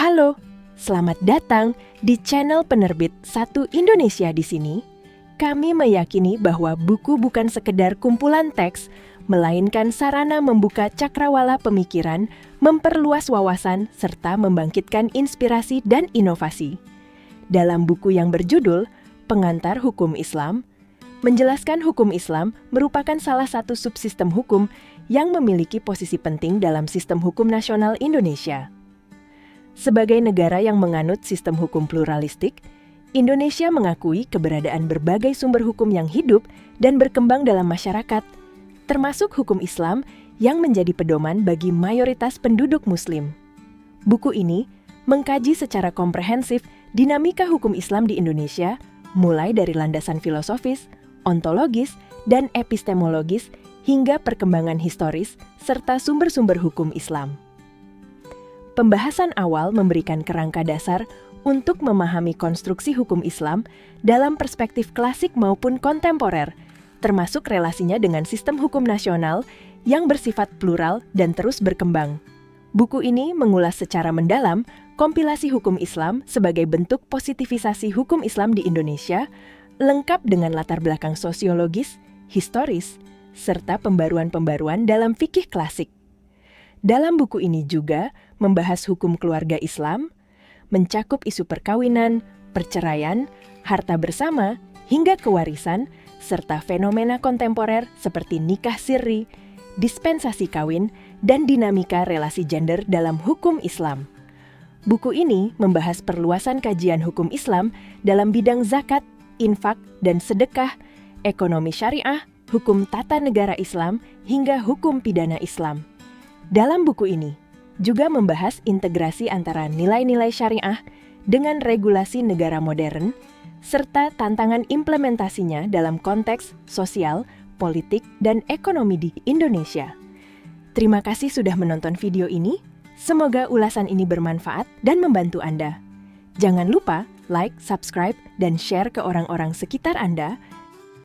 Halo, selamat datang di channel penerbit Satu Indonesia. Di sini, kami meyakini bahwa buku bukan sekedar kumpulan teks, melainkan sarana membuka cakrawala pemikiran, memperluas wawasan, serta membangkitkan inspirasi dan inovasi. Dalam buku yang berjudul Pengantar Hukum Islam, menjelaskan hukum Islam merupakan salah satu subsistem hukum yang memiliki posisi penting dalam sistem hukum nasional Indonesia. Sebagai negara yang menganut sistem hukum pluralistik, Indonesia mengakui keberadaan berbagai sumber hukum yang hidup dan berkembang dalam masyarakat, termasuk hukum Islam yang menjadi pedoman bagi mayoritas penduduk Muslim. Buku ini mengkaji secara komprehensif dinamika hukum Islam di Indonesia, mulai dari landasan filosofis, ontologis, dan epistemologis hingga perkembangan historis serta sumber-sumber hukum Islam. Pembahasan awal memberikan kerangka dasar untuk memahami konstruksi hukum Islam dalam perspektif klasik maupun kontemporer, termasuk relasinya dengan sistem hukum nasional yang bersifat plural dan terus berkembang. Buku ini mengulas secara mendalam kompilasi hukum Islam sebagai bentuk positivisasi hukum Islam di Indonesia, lengkap dengan latar belakang sosiologis, historis, serta pembaruan-pembaruan dalam fikih klasik. Dalam buku ini juga membahas hukum keluarga Islam, mencakup isu perkawinan, perceraian, harta bersama, hingga kewarisan, serta fenomena kontemporer seperti nikah sirri, dispensasi kawin, dan dinamika relasi gender dalam hukum Islam. Buku ini membahas perluasan kajian hukum Islam dalam bidang zakat, infak, dan sedekah, ekonomi syariah, hukum tata negara Islam, hingga hukum pidana Islam. Dalam buku ini juga membahas integrasi antara nilai-nilai syariah dengan regulasi negara modern, serta tantangan implementasinya dalam konteks sosial, politik, dan ekonomi di Indonesia. Terima kasih sudah menonton video ini. Semoga ulasan ini bermanfaat dan membantu Anda. Jangan lupa like, subscribe, dan share ke orang-orang sekitar Anda